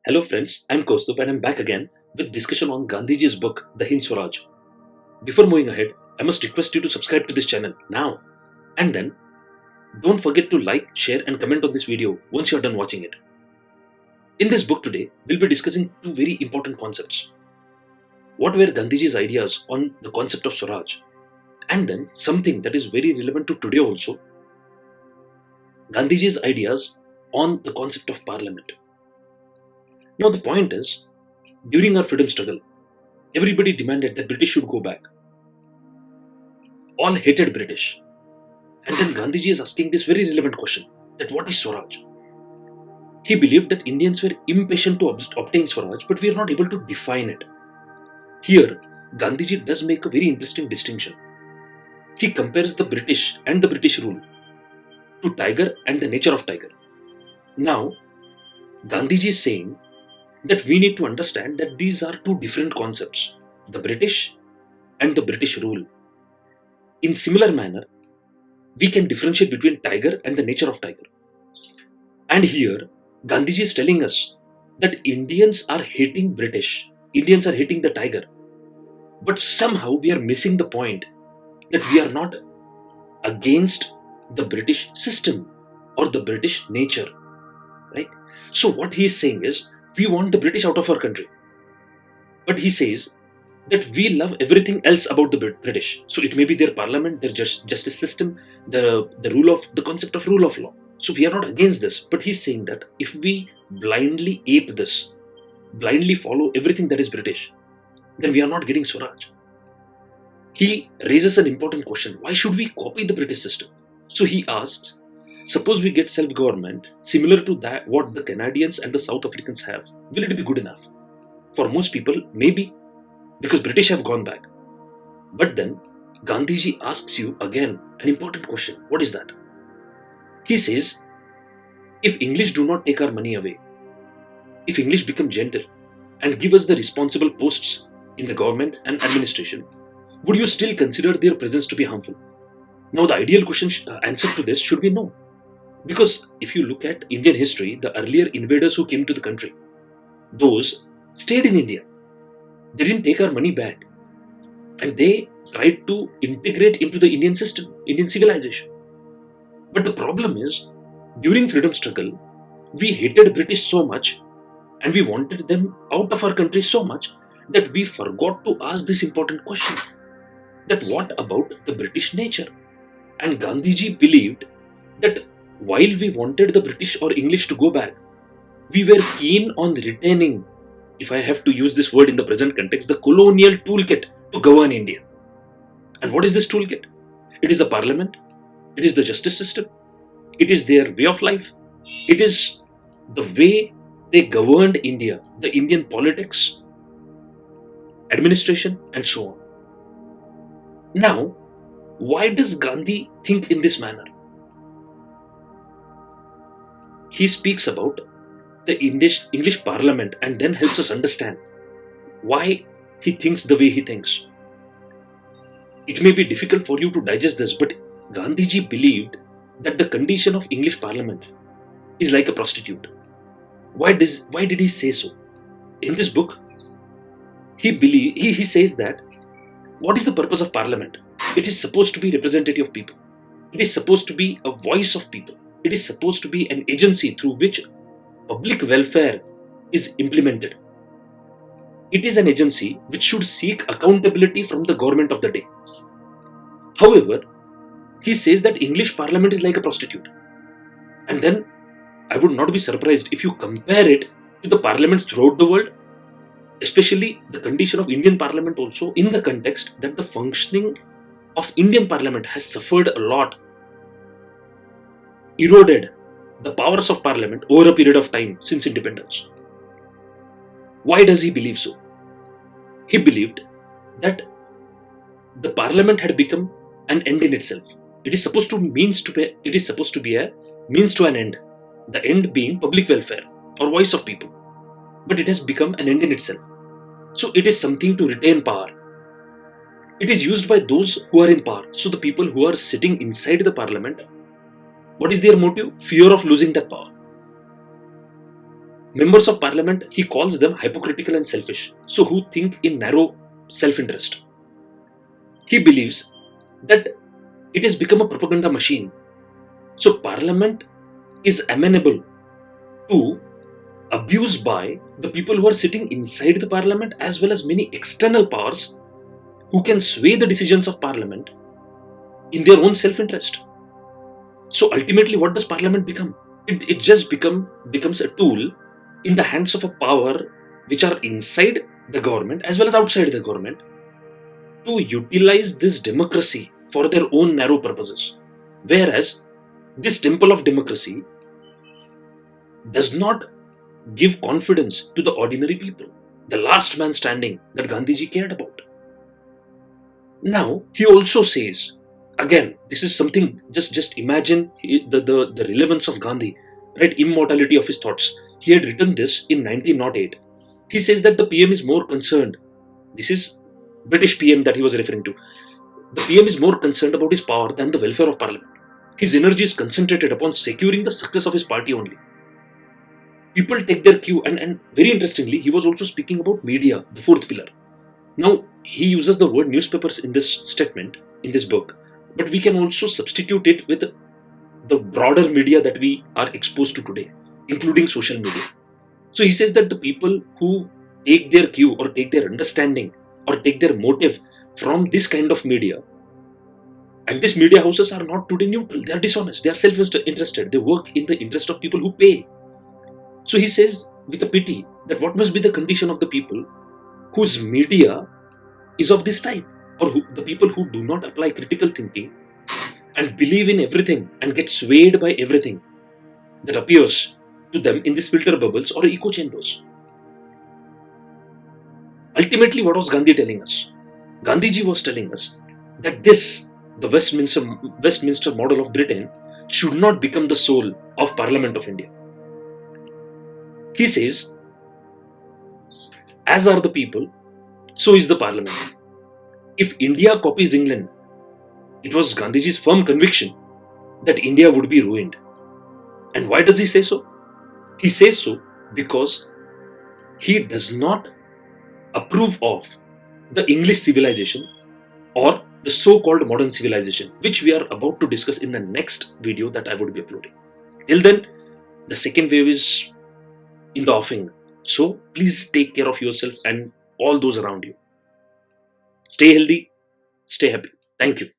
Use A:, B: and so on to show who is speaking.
A: Hello friends, I'm Kaustup and I'm back again with discussion on Gandhiji's book, The Hind Swaraj. Before moving ahead, I must request you to subscribe to this channel now and then don't forget to like, share and comment on this video once you're done watching it. In this book today, we'll be discussing two very important concepts. What were Gandhiji's ideas on the concept of Swaraj? And then something that is very relevant to today also, Gandhiji's ideas on the concept of parliament. Now the point is, during our freedom struggle, everybody demanded that British should go back. All hated British. And then Gandhiji is asking this very relevant question, that what is Swaraj? He believed that Indians were impatient to obtain Swaraj, but we are not able to define it. Here, Gandhiji does make a very interesting distinction. He compares the British and the British rule to tiger and the nature of tiger. Now, Gandhiji is saying that we need to understand that these are two different concepts, the British and the British rule. In similar manner, we can differentiate between tiger and the nature of tiger. And here, Gandhiji is telling us that Indians are hating British, Indians are hating the tiger. But somehow we are missing the point that we are not against the British system or the British nature, right? So what he is saying is, we want the British out of our country. But he says that we love everything else about the British. So it may be their parliament, their justice system, the concept of rule of law. So we are not against this. But he's saying that if we blindly ape this, blindly follow everything that is British, then we are not getting Swaraj. He raises an important question. Why should we copy the British system? So he asks, suppose we get self-government similar to that what the Canadians and the South Africans have. Will it be good enough? For most people, maybe, because British have gone back. But then, Gandhiji asks you again an important question. What is that? He says, if English do not take our money away, if English become gentle and give us the responsible posts in the government and administration, would you still consider their presence to be harmful? Now the ideal question answer to this should be no. Because if you look at Indian history, the earlier invaders who came to the country, those stayed in India. They didn't take our money back. And they tried to integrate into the Indian system, Indian civilization. But the problem is, during freedom struggle, we hated British so much and we wanted them out of our country so much that we forgot to ask this important question. That what about the British nature? And Gandhiji believed that while we wanted the British or English to go back, we were keen on retaining, if I have to use this word in the present context, the colonial toolkit to govern India. And what is this toolkit? It is the parliament, it is the justice system, it is their way of life, it is the way they governed India, the Indian politics, administration, and so on. Now, why does Gandhi think in this manner? He speaks about the English Parliament and then helps us understand why he thinks the way he thinks. It may be difficult for you to digest this, but Gandhiji believed that the condition of English Parliament is like a prostitute. Why did he say so? In this book, he says that what is the purpose of Parliament? It is supposed to be representative of people. It is supposed to be a voice of people. It is supposed to be an agency through which public welfare is implemented. It is an agency which should seek accountability from the government of the day. However, he says that English Parliament is like a prostitute. And then I would not be surprised if you compare it to the parliaments throughout the world, especially the condition of Indian Parliament also, in the context that the functioning of Indian Parliament has suffered a lot, eroded the powers of Parliament over a period of time since independence. Why does he believe so? He believed that the Parliament had become an end in itself. It is supposed to be a means to an end. The end being public welfare or voice of people. But it has become an end in itself. So it is something to retain power. It is used by those who are in power. So the people who are sitting inside the Parliament, what is their motive? Fear of losing that power. Members of parliament, he calls them hypocritical and selfish, so who think in narrow self-interest. He believes that it has become a propaganda machine. So parliament is amenable to abuse by the people who are sitting inside the parliament, as well as many external powers who can sway the decisions of parliament in their own self-interest. So ultimately, what does parliament become? It just becomes a tool in the hands of a power which are inside the government as well as outside the government to utilize this democracy for their own narrow purposes. Whereas this temple of democracy does not give confidence to the ordinary people, the last man standing that Gandhiji cared about. Now, he also says, again, this is something, just imagine the relevance of Gandhi, right? Immortality of his thoughts. He had written this in 1908. He says that the PM is more concerned. This is British PM that he was referring to. The PM is more concerned about his power than the welfare of parliament. His energy is concentrated upon securing the success of his party only. People take their cue, and very interestingly, he was also speaking about media, the fourth pillar. Now, he uses the word newspapers in this statement, in this book, but we can also substitute it with the broader media that we are exposed to today, including social media. So he says that the people who take their cue or take their understanding or take their motive from this kind of media, and these media houses are not today neutral, they are dishonest, they are self-interested, they work in the interest of people who pay. So he says with a pity that what must be the condition of the people whose media is of this type, or the people who do not apply critical thinking and believe in everything and get swayed by everything that appears to them in these filter bubbles or echo chambers. Ultimately, what was Gandhi telling us? Gandhiji was telling us that the Westminster model of Britain, should not become the soul of Parliament of India. He says, as are the people, so is the parliament. If India copies England, it was Gandhiji's firm conviction that India would be ruined. And why does he say so? He says so because he does not approve of the English civilization or the so-called modern civilization, which we are about to discuss in the next video that I would be uploading. Till then, the second wave is in the offing. So please take care of yourself and all those around you. Stay healthy, stay happy. Thank you.